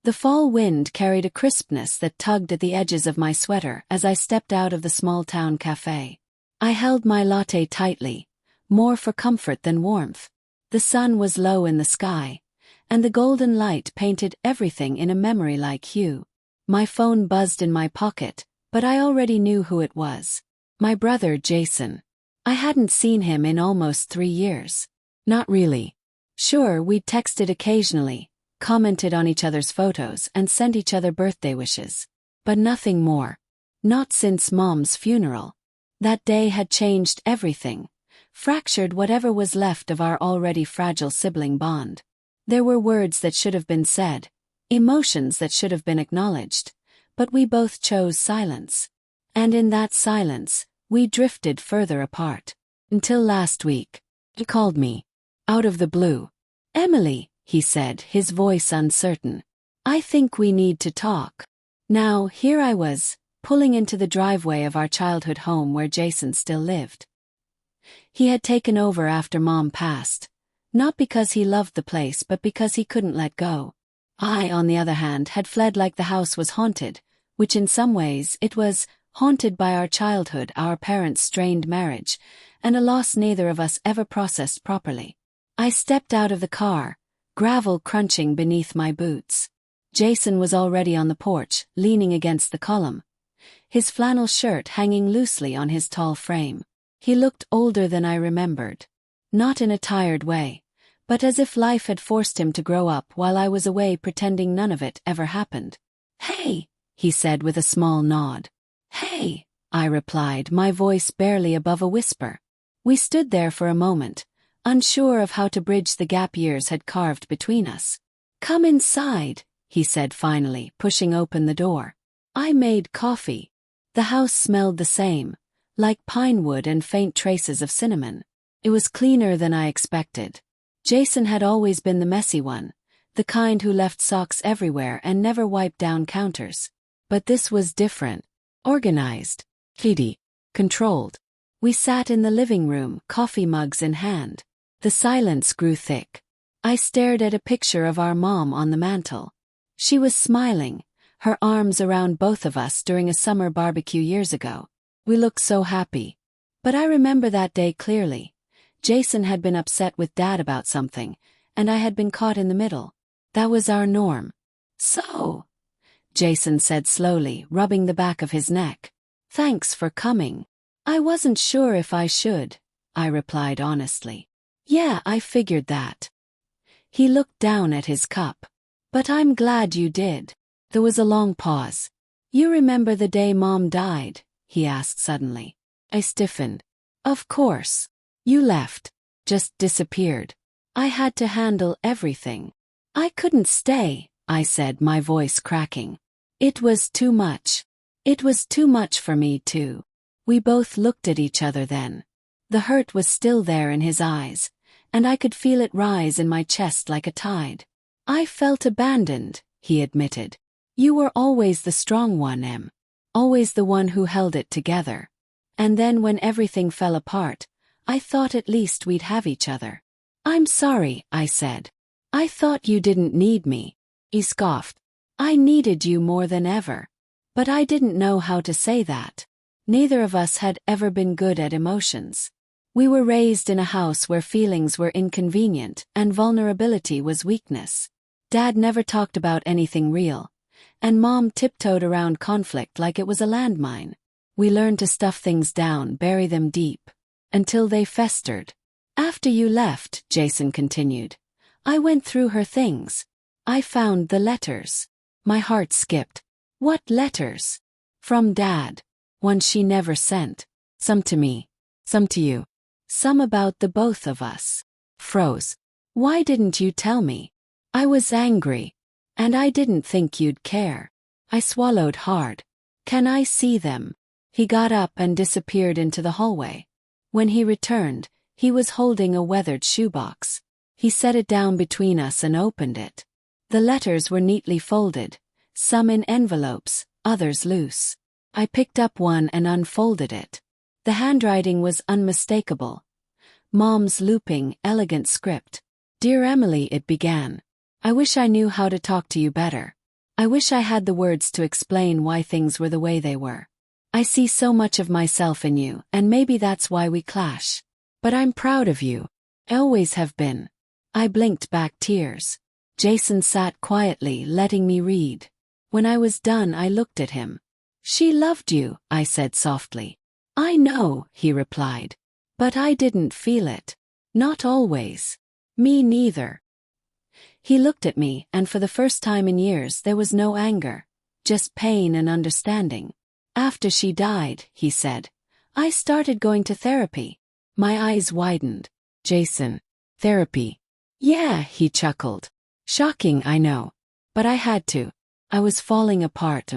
The fall wind carried a crispness that tugged at the edges of my sweater as I stepped out of the small-town cafe. I held my latte tightly, more for comfort than warmth. The sun was low in the sky, and the golden light painted everything in a memory-like hue. My phone buzzed in my pocket, but I already knew who it was. My brother Jason. I hadn't seen him in almost 3 years. Not really. Sure, we'd texted occasionally, commented on each other's photos and sent each other birthday wishes. But nothing more. Not since Mom's funeral. That day had changed everything, fractured whatever was left of our already fragile sibling bond. There were words that should have been said, emotions that should have been acknowledged, but we both chose silence. And in that silence, we drifted further apart. Until last week. He called me. Out of the blue. "Emily," he said, his voice uncertain. "I think we need to talk." Now, here I was, pulling into the driveway of our childhood home where Jason still lived. He had taken over after Mom passed, not because he loved the place but because he couldn't let go. I, on the other hand, had fled like the house was haunted, which in some ways it was, haunted by our childhood, our parents' strained marriage, and a loss neither of us ever processed properly. I stepped out of the car, gravel crunching beneath my boots. Jason was already on the porch, leaning against the column, his flannel shirt hanging loosely on his tall frame. He looked older than I remembered. Not in a tired way, but as if life had forced him to grow up while I was away pretending none of it ever happened. "Hey," he said with a small nod. "Hey," I replied, my voice barely above a whisper. We stood there for a moment, unsure of how to bridge the gap years had carved between us. "Come inside," he said finally, pushing open the door. I made coffee. The house smelled the same, like pine wood and faint traces of cinnamon. It was cleaner than I expected. Jason had always been the messy one, the kind who left socks everywhere and never wiped down counters. But this was different. Organized. Tidy. Controlled. We sat in the living room, coffee mugs in hand. The silence grew thick. I stared at a picture of our mom on the mantel. She was smiling, her arms around both of us during a summer barbecue years ago. We looked so happy. But I remember that day clearly. Jason had been upset with Dad about something, and I had been caught in the middle. That was our norm. "So," Jason said slowly, rubbing the back of his neck. "Thanks for coming." "I wasn't sure if I should," I replied honestly. "Yeah, I figured that." He looked down at his cup. "But I'm glad you did." There was a long pause. "You remember the day Mom died?" he asked suddenly. I stiffened. "Of course. You left. Just disappeared. I had to handle everything." "I couldn't stay," I said, my voice cracking. "It was too much. It was too much for me too." We both looked at each other then. The hurt was still there in his eyes, and I could feel it rise in my chest like a tide. "I felt abandoned," he admitted. "You were always the strong one, Em. Always the one who held it together. And then when everything fell apart, I thought at least we'd have each other." "I'm sorry," I said. "I thought you didn't need me." He scoffed. "I needed you more than ever." But I didn't know how to say that. Neither of us had ever been good at emotions. We were raised in a house where feelings were inconvenient and vulnerability was weakness. Dad never talked about anything real, and Mom tiptoed around conflict like it was a landmine. We learned to stuff things down, bury them deep, until they festered. "After you left," Jason continued, "I went through her things. I found the letters." My heart skipped. "What letters?" "From Dad. Ones she never sent. Some to me. Some to you. Some about the both of us." Froze. "Why didn't you tell me?" I was angry. "And I didn't think you'd care." I swallowed hard. "Can I see them?" He got up and disappeared into the hallway. When he returned, he was holding a weathered shoebox. He set it down between us and opened it. The letters were neatly folded, some in envelopes, others loose. I picked up one and unfolded it. The handwriting was unmistakable. Mom's looping, elegant script. "Dear Emily," it began. "I wish I knew how to talk to you better. I wish I had the words to explain why things were the way they were. I see so much of myself in you, and maybe that's why we clash. But I'm proud of you. I always have been. I blinked back tears. Jason sat quietly, letting me read. When I was done, I looked at him. She loved you, I said softly. I know, he replied. But I didn't feel it. Not always. Me neither. He looked at me, and for the first time in years there was no anger, just pain and understanding. After she died, he said, I started going to therapy. My eyes widened. Jason. Therapy. Yeah, he chuckled. Shocking, I know. But I had to. I was falling apart.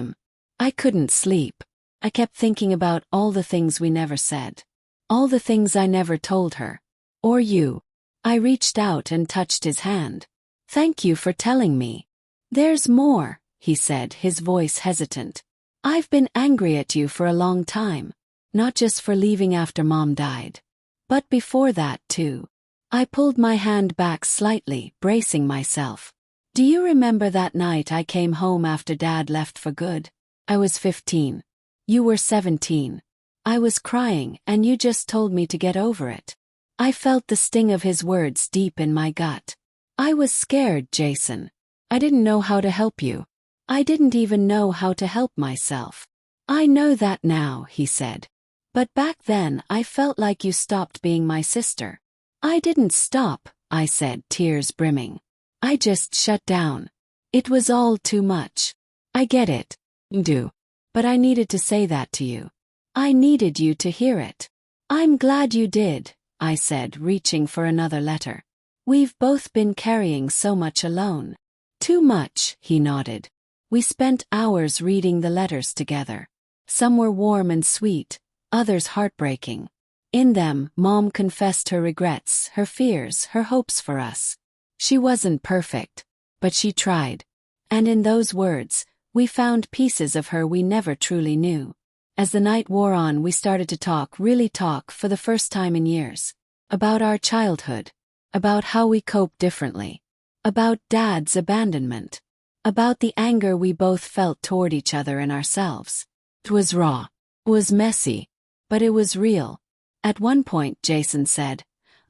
I couldn't sleep. I kept thinking about all the things we never said. All the things I never told her. Or you. I reached out and touched his hand. Thank you for telling me. There's more, he said, his voice hesitant. I've been angry at you for a long time. Not just for leaving after Mom died. But before that, too. I pulled my hand back slightly, bracing myself. Do you remember that night I came home after Dad left for good? I was 15. You were 17. I was crying, and you just told me to get over it. I felt the sting of his words deep in my gut. I was scared, Jason. I didn't know how to help you. I didn't even know how to help myself. I know that now, he said. But back then I felt like you stopped being my sister. I didn't stop, I said, tears brimming. I just shut down. It was all too much. I get it. Do. But I needed to say that to you. I needed you to hear it. I'm glad you did, I said, reaching for another letter. We've both been carrying so much alone. Too much, he nodded. We spent hours reading the letters together. Some were warm and sweet, others heartbreaking. In them, Mom confessed her regrets, her fears, her hopes for us. She wasn't perfect, but she tried. And in those words, we found pieces of her we never truly knew. As the night wore on, we started to talk, really talk, for the first time in years. About our childhood. About how we coped differently. About Dad's abandonment. About the anger we both felt toward each other and ourselves. It was raw. It was messy. But it was real. At one point, Jason said,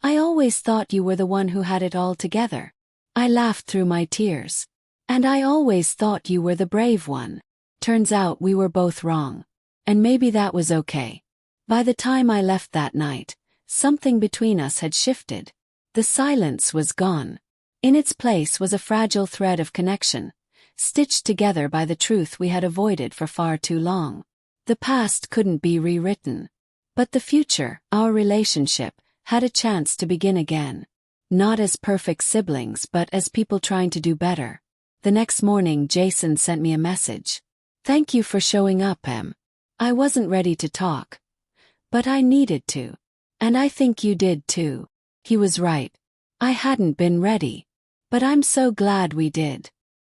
I always thought you were the one who had it all together. I laughed through my tears. And I always thought you were the brave one. Turns out we were both wrong. And maybe that was okay. By the time I left that night, something between us had shifted. The silence was gone. In its place was a fragile thread of connection, stitched together by the truth we had avoided for far too long. The past couldn't be rewritten. But the future, our relationship, had a chance to begin again. Not as perfect siblings, but as people trying to do better. The next morning, Jason sent me a message. Thank you for showing up, Em. I wasn't ready to talk. But I needed to. And I think you did too. He was right. I hadn't been ready. But I'm so glad we did.